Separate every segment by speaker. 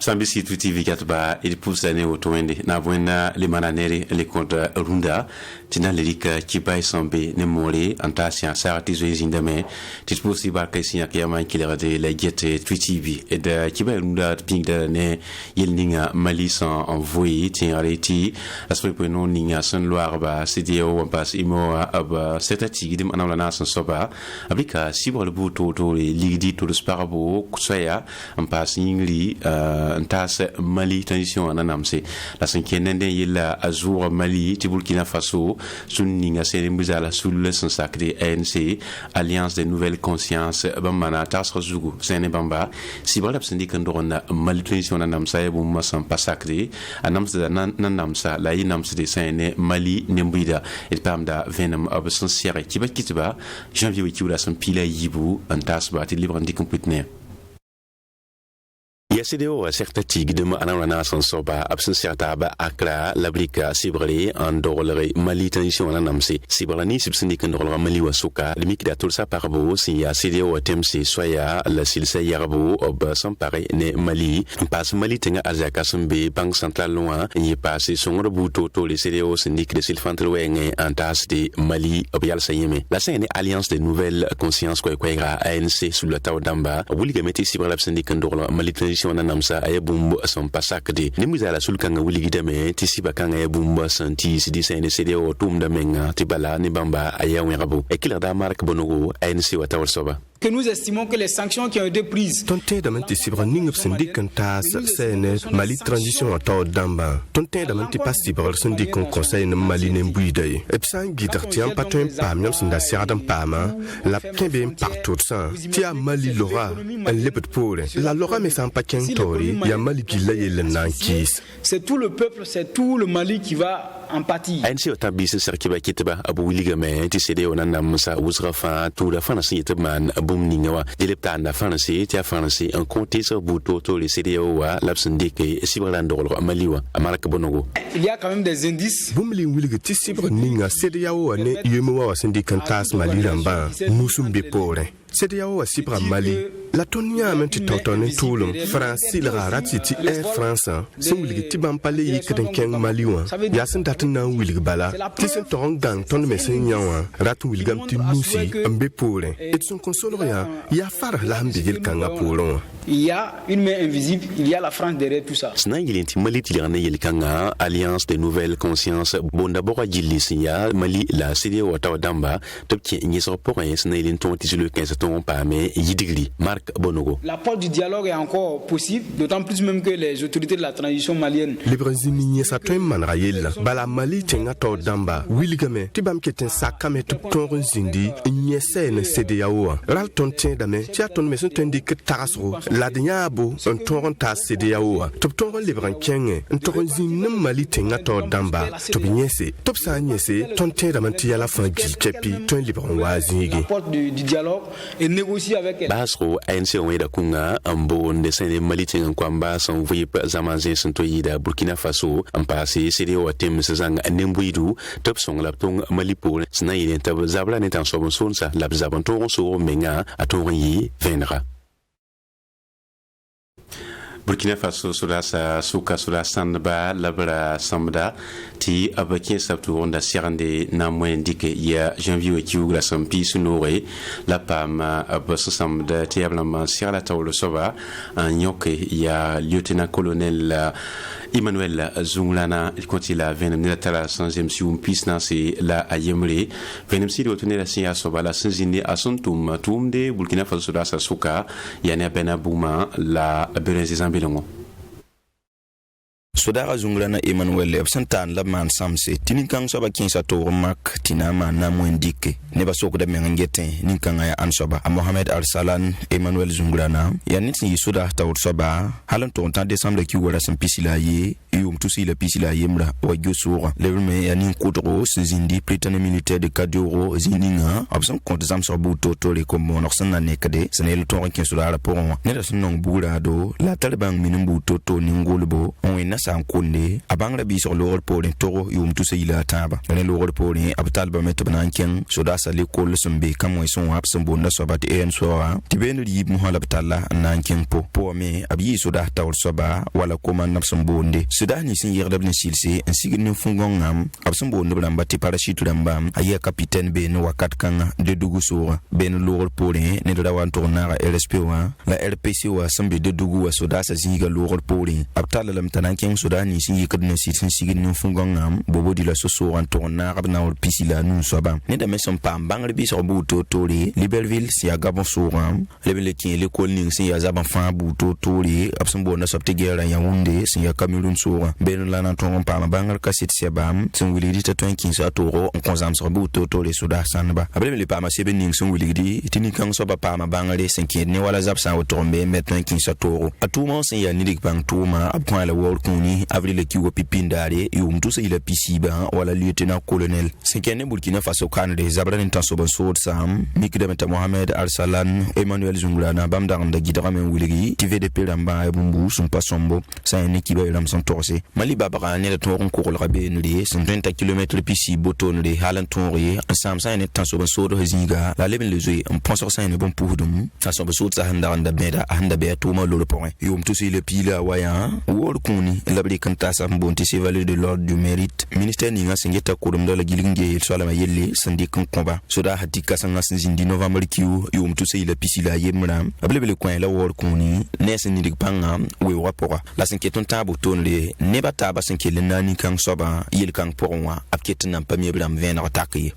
Speaker 1: Sambisi TV katba il poussane otoende na buena le mananeri le kontra runda tina lirika kibai sambe ne mori antasia sarati zoizindame tisposi ba kaisia kiyama kilerde la gete TV et de kibai runda pingda ne yelninga malisa envoyé tiareti aspect pour non ninga son loire ba CDO on passe imo ab setati dim anala nasan soba abika sibo le buto to ligidi to sparabo kusaya on passe ingli ntas Mali transition anamse la cinquième yela azur Mali ti Burkina Faso sunninga selemuzala sul son sacré ANC alliance des nouvelles consciences bamana tasra zugu sene bamba si bala syndicat ndorona Mali transition anamsa e bum san pasacré anamsa nanamsa la inamsa de sene Mali nembuida et pamda venam ab sincère kiba kitba janvier wikula son pila yibu antas ba ti libre ndi complètement. CDO certa tig de anana son soba absence ba akra labrika sibrali en dollar Mali transition anamsi sibrani sibsindi kan dollar Mali wasuka le mikda tulsa parbo si ya CDO temsi soya la silsa yarbo ob son pare ne Mali passe Mali tenga azaka sombe banque centrale loin y passe son rebuto to le CDO syndic de silfantre wenge antas de Mali ob yal sayeme la scène alliance des nouvelles consciences quoi ANC sous le tao damba wuliga meti sibrala absindi kan dollar Mali transition namsa ay bumbu son pasakde ni muzala sulkanga wuligi deme tisiba kanga ay bumbu santi sidi sene CDO tumda menga tibala ni bamba aya werabo e kila da mark bonogo ANC wata soba
Speaker 2: que nous estimons que les sanctions qui ont été prises
Speaker 3: tonté d'amenti sibraning syndic tas sene Mali transition à tao damba tonté d'amenti pas sibral syndic conseil Mali nembuide et psan guidartien patun pam sinda siradam pama la kembe partout ça tia Mali lora un lepet pole la lora mais sans pas tori ya Mali qui laye le nankis
Speaker 2: c'est tout le peuple c'est tout le Mali qui va en pâtir
Speaker 1: ANC otabis serkiba kitba abu wiligame ti CDO nanamsa uzrafa tout la fin man Boumningawa, Dilepta na France, Tia France, un comté sur Boutoto, les CDO, l'absendike, et Sibrandolo, Maliwa, Amaraka Bonogo.
Speaker 2: Il y a quand même des indices.
Speaker 3: Boumli Wilgati Sibra CDO, ne Yumuwa, syndicantas Maliramba, Musumbe Pore. CDAO Sibra Mali. La tonia menti tonton toulum France la ratiti Air France singli tibam pale yikren Maliwa yasin datna wilg bala tisen ton gang ton mesenyawa ratu wilgam timusi ambe pole et son consoleria ya far la hamdigil kanga polon.
Speaker 2: Il y a une main invisible, il y a la France derrière tout ça.
Speaker 1: Snagilenti Mali tilane yelkanga alliance des nouvelles consciences bon d'abord agilisia Mali la CDAO Damba topki ngisor pour un snailinton tisule 15 ton pas mais yidigli Marc Bonogo.
Speaker 2: L'apport du dialogue est encore possible, d'autant plus même que les autorités de la transition malienne.
Speaker 3: Les Brésiliens s'attendent manraïl. Bala Mali tenga to damba. Willigame, tibam keten sakame ton zindi. Nyesen CDAO. Ral ton tien dame. Tia ton maison tendi que tarasro. La diabo un ton ta CDAO. Top ton les branquien. Un ton zin Mali tenga to damba. Top nyese. Top sa nyese. Ton tien damanti à la fin kepi. Ton libre wazigi.
Speaker 2: L'apport du dialogue est négocié avec.
Speaker 1: Basro ANC da kunga ambo de sene maliti kwamba son vip zamanze santoyida Burkina Faso ampasi CDO atem sezanga nembuidu top song laptong malipo snayi tab zabla netan sobon sonsa lab zabanton so menga aton yi vendra. Burkina Faso sula sa suka sula sandba labra samda ti abakin sabtu onda sirande na mwendike ya janvier kiu la sampi sunore la pam abas samda ti ablama sirala tawlo soba nyoke ya lieutenant colonel Emmanuel Zunglana il continue la venem de la 100e si un pisna c'est la ayemre venem si de retourner la sia soba la sanzine a son tum de Burkina Faso sula sa suka yana benabouma la berenzes Bilongo.
Speaker 4: Sodara Zunglana Emmanuel Ebsantan la man samse tininkang soba kinsa to mak tinama na mwendike neba soko da mengete ninkanga ya ansoba a Mohamed Al Salan Emmanuel Zunglana ya nitsi soda ta soba halan to tan décembre ki wala sam pisila ye yum tusi la pisila yemra wa gyosoura le me ya nin kodro zindi pritane militaire de Kadoro zininga absan compte zam so buto to le comme on orsan na nekade senel to kin soda la pour ne da sunong bura do la talban minumbu to to ningolbo on ina san konde abang la bisor lor porin toro yum tu seyila taba ne lor porin abtal ba met banan ken soda sa l'école sumbe kam way son hab sumbo na sobat en soa tibenu yib mu hala batalla nan ken po me abi soda tawr soba wala ko man nab sumbonde soda ni sin yerdab ne silse en sigin fungon ngam ab sumbonde bram bati parachute ramba aye capitaine be no wakat kan de dugu soa ben lor porin ne da wan tourna RSP wa la RPC wa sambe de dugu wa soda sa zinga lor porin abtal lam tanan ken soda ni sin yikad ne silse sigin fungon ngam bobo di la soso wan tourna rabna or pisila nu soba ne da mesom pam bangre bi so buto tori Liberville si agabon soram lebele kin l'école ning si azaban fa buto tori absumbo na sopte gera ya wunde si ya Cameroun soram ben la nan ton pam bangal kasit si bam sun wilidi ta 15 toro on konzam so buto tori suda sanba abele pam sebe ning sun wilidi tini kan so ba pam bangale 5 ne wala zap sa otombe met 15 toro atuma si ya nidik bang tuma abkwa la world kuni avril ki wo pipindare yum tu se ila pisiba wala lieutenant colonel 5 ne Burkina Faso kan de zabra ni tanso ban sod sam mikdemeta Mohamed Arsalan Emmanuel Zungulana bamdang da gidara men wiligi TVDP ramba bumbu sun pasombo sa en ekiba ram son torse mali babara ne la toron ko la be nri 20 km pisi boton de halan tonri sam sa en tanso ban sod haziga la leben le zui on pense ça en bon poudum tanso ban sod sa handa beda handa be to ma lo point yum to si le pila waya wol kuni la bri kanta sam bonti chevalier de l'ordre du mérite ministère ni nga singeta ko dum la gilinge so la yelle sandi kan komba soda hadika sanga sinzindi november kiu yum tu se ila pisila yemra ablebele coin la wor kuni nesen ni digpanga we wapora la sinketon tabu tonle ne bataba sinkele nani kan soba yel kan porwa apketna pamie blam vena attaque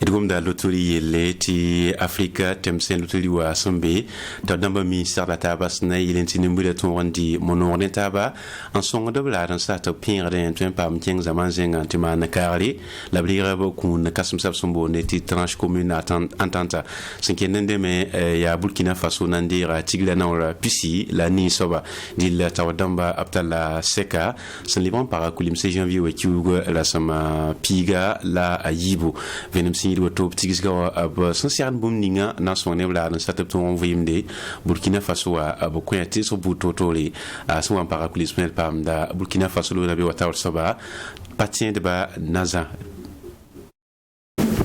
Speaker 1: idgum da loturi yele ti Afrika temsen loturi wa sombe ta damba mi sarda tabas na yelentini mbule ton wandi mono taba en son de bla dan sa to pinre en tuen pam king zaman zenga ti man kari la blira bo kun kasum sab sombo ne ti tranche commune entente sinkende me ya Burkina Faso nandira tigla na ora pisi la ni soba dil ta damba aptala seka sen libon para kulim se janvier we kiugo la sama piga la ayibo venem il woto ptigisga ab sensian bumninga na sonne bla na satep ton vimde Burkina Faso ab koyati so butotoli so en paraculisme pam da Burkina Faso lo be wata soba patien de ba naza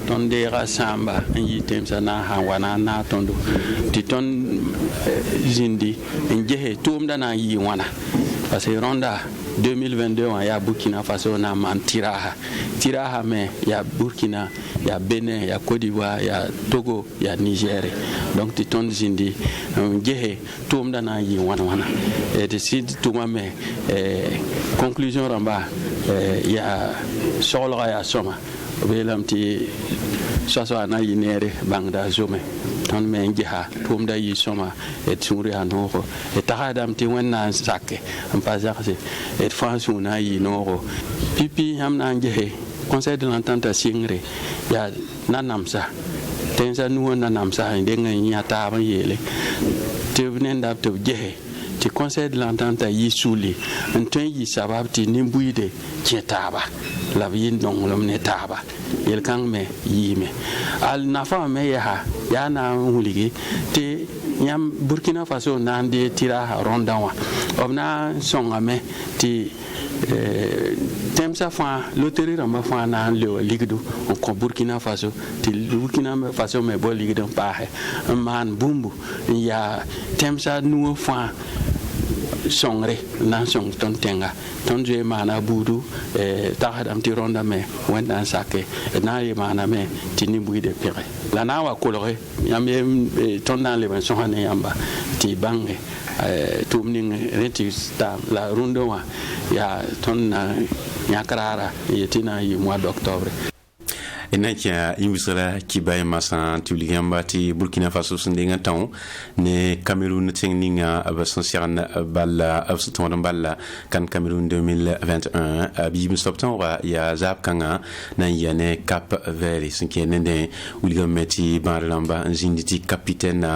Speaker 5: ton dera samba yi temsa na hawana na tondo ti ton zindi njehe tum da na yi wana parce que ronda 2022 on ya Burkina Faso na man tiraha mais ya Burkina ya Benin ya Côte d'Ivoire ya Togo ya Niger donc ti ton zindi njehe tum da na yi wana et de sid tuma mais conclusion ramba ya solra ya soma belam ti soso na yinere bangda zome ton men jiha tum da yi soma et suri anoro et taradam ti wenna sakke am pasarse et fansu na yi noro pipi am na njehe conseil de l'entente singre ya nanamsa tensa nuwa nanamsa ndenga nyata ba yele te vnenda te jehe ti conseil de l'entente yi suli ntwen yi sabab ti nimbuide kietaba la yin dong lom ne taba yel kang me yime al nafa me ya na huligi ti nyam Burkina Faso nande tira rondawa obna songa me ti temsa fa loterie ramba fa na le ligdu ko Burkina Faso ti Burkina Faso me bo ligdu pa man bumbu ya temsa nu fa songre na song ton tenga ton je mana budu tahadam ti ronda me wenda sake na ye mana me tini buide pere la na wa kolore yam ton na le ban sohane yamba ti bange tumning reti sta la rundo wa ya ton na nyakrara yetina yi mois d'octobre
Speaker 1: enakia imisra kibay masan tuligamba ti Burkina Faso sendinga taw ne Cameroun tengninga abasansian balla absuton balla kan Cameroun 2021 bi septembre ya zap kanga na yane Cap Vert sinkene uligameti barlamba nzinditi capitaine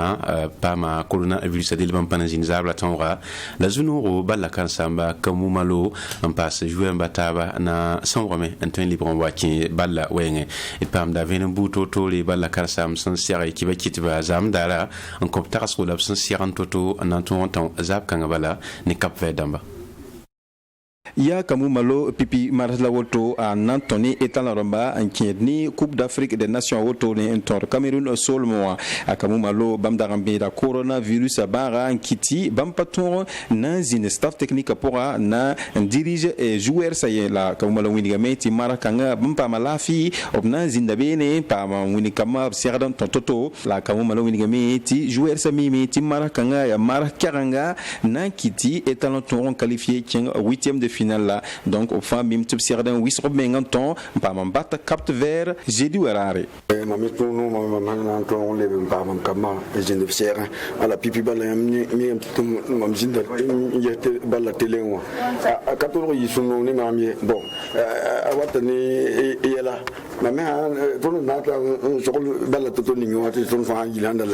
Speaker 1: pama colonel virus de ban zinzabla tonra la zunuro balla kan samba kamumalo en passe jouer bataba na sombre me antoine libre waki balla wenge et pam da venen buto to le balla karsam son sere ki ba kitba zam dara en koptar so la son siran toto en ton zap kan bala ni Cap Vert damba.
Speaker 4: Ya kamu malo pipi maras la woto a Nantoni etan ramba en ni Coupe d'Afrique des Nations woto ni entor Cameroun sol mois a kamu malo bam darambe da coronavirus bara en kiti bam paton na zine staff technique pora na dirige et joueur ça y la kamu malo winigame ti marakanga bam pa malafi ob na zinda bene pa winikama serdan tontoto la kamu malo winigame ti joueur ça mimi ti marakanga ya marakaranga na kiti etan toron qualifié 8e de finale là donc au fin bim tub serdan wis rob menganton pa mambata Cap Vert jeudi warare
Speaker 6: mami tono mama ton le pa mam kama jeune de serran ala pipi bala mi mam jinda yete bala télé wa a 14 yisuno ni mami bon awatani yela mama tono nata sokol bala toto ni ngati ton fa yilanda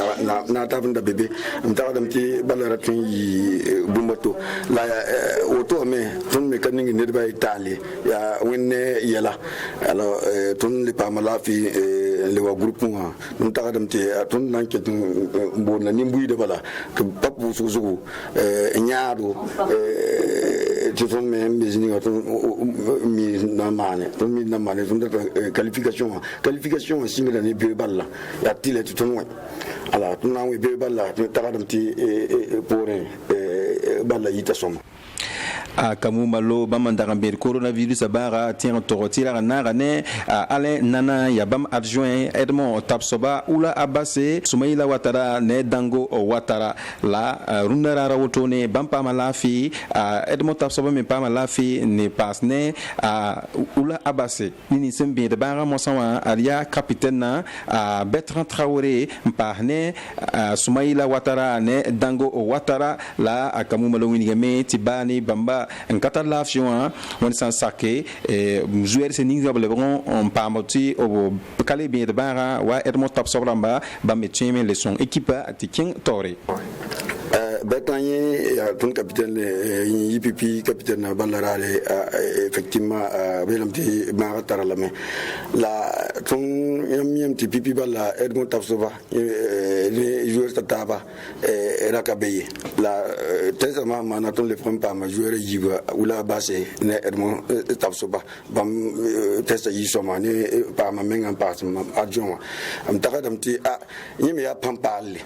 Speaker 6: na ta banda bébé mta dam ti bala ratin yi bumbato la auto me ton mécanique ne ba Italie ya wenne yela alors ton le pa mala fi le wa groupe moi nous ta dam ti ton l'enquête bon na nimbuy de bala que papu suzu nyaado ci ton me mbezini ton mi na mane ton qualification similaire ni be balla ya tile ton wa ala ton na we be balla ta dam ti pour balla yita soma
Speaker 4: a kamu malo bamandara ber coronavirus bara tien torotira na ne ale nana ya bam adjoint Edmond Tapsoba ula abase Soumaïla Ouattara ne dango Ouattara la runara rawotone bampa malafi Edmond Tapsoba me pa malafi ne pasne ula abase ni sembe de bara mosawa alia capitaine na Bertrand Traoré mpahne Soumaïla Ouattara ne dango Ouattara la kamu malo winigame tibani bamba en catalaftion on s'en saké joueur c'est ninga lebron on pamoti au calé bien de bara wa Edmond Tapsoba ba metime les son équipe atikin tore
Speaker 6: Betanye ton capitaine IPP capitaine Ballarale effectivement belamti maratara la mais la ton yam ti pipi balla Edmond Tapsoba les joueurs tataba rakabeye la tellement manaton le premier pas ma joueur yiba ou la base ne Edmond Tapsoba bam testa yisoma ne pa ma menga passe ma adjoint am takadamti yimi ya pampale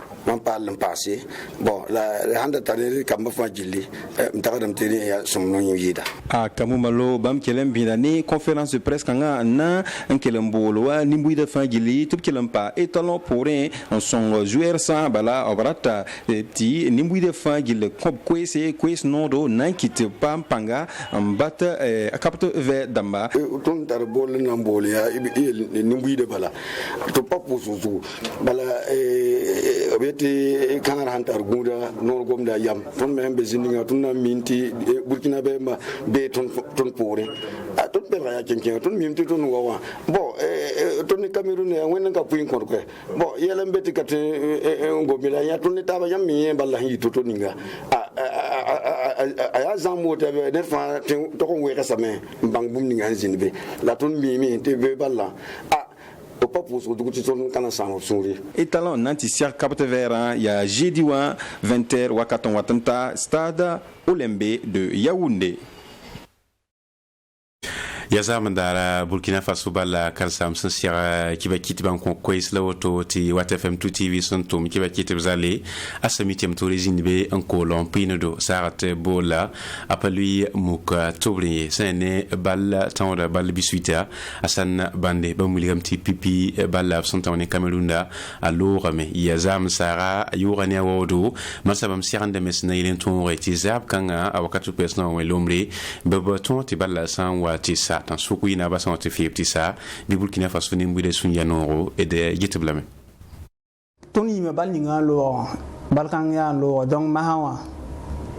Speaker 6: passé bon la handa tare kamba fajili mtakadam tiri ya somno yida
Speaker 4: kamu malo bam kelem binani conférence de presse kanga na kelem bolwa nimbuida fajili tout kelem pa étalon pour un son joueur sans bala obrata ti nimbuida fajili kwes nodo na kite pampanga mbata Cap Vert damba
Speaker 6: ton tar bol na mbolia nimbuida bala to papu susu bala obeti kangara hantar gunda no gomda yam ton membe zininga ton na minti Burkina be ma be ton pore ton be ya kenken ton minti ton wawa bon ton Cameroun ya wenen ka puin kon ko bon yela mbeti kat ngomila ya ton taba yam mi balla hi to ninga aya zammo te be der fa to ko we kasame bang bum ninga zinbe la ton mi te be balla
Speaker 4: et talent nanti Cap Vert ya jeudi 20h wakaton watanta stade Olembe de Yaoundé.
Speaker 1: Yaza mandara Burkina Faso bala karsam sensiara kiba kiti banko kwes la woto ti watfm 2 TV sontom kiba kiti bzale asamitem to rezinbe en kolon pinodo sarate bola apalui muka tobri sene balla tawda balla bisuita asan bande bamuligam ti pipi balla sontamne Camerounda alors me yazam sara yurania wodo masabam sirande mesna ilen ton reti zab kanga awakatu pesna we lombre bebaton ti balla san wati sa tan suku ina ba santé fi petit ça bi Burkina Faso ni mbude sunya noro et de yitblame
Speaker 2: toni me bal ni ngalo balkan ya lo donc mahawa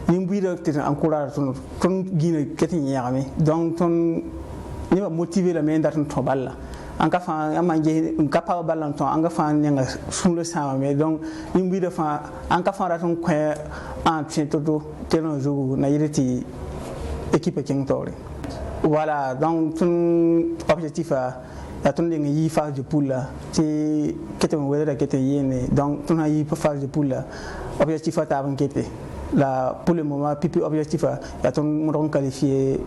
Speaker 2: ni mbude te encourage ton gina ketin yami donc ton ni motiver la main d'atton to balla en ka fa amanje capable ballan ton en ka fa nga sur le sama mais donc ni mbude fa en ka fa raton ko en tien todo telon jour na yireti équipe king tore. Voilà, donc ton objectif la ton yi phase de poule là c'est ketem wala ketem yene donc ton yi phase de poule là objectif à ta banquette là pour le moment pipi objectif à ton mon qualifié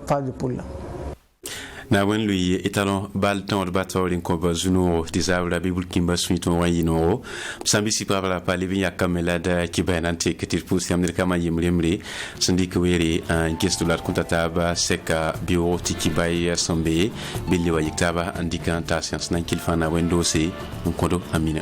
Speaker 2: phase de poule là
Speaker 1: na wen lui etalon bal temps de battle in combat zuno disable bibul kimba suiton wayino sambi si pala pale bi yakamela da kibanante ketir pousi amir kama yimrimri sindi kweri en gestu lat kuntataba seka bio tikibay sambe billi wa yiktaba andika ta science nan kilfana wendosi on kodo amina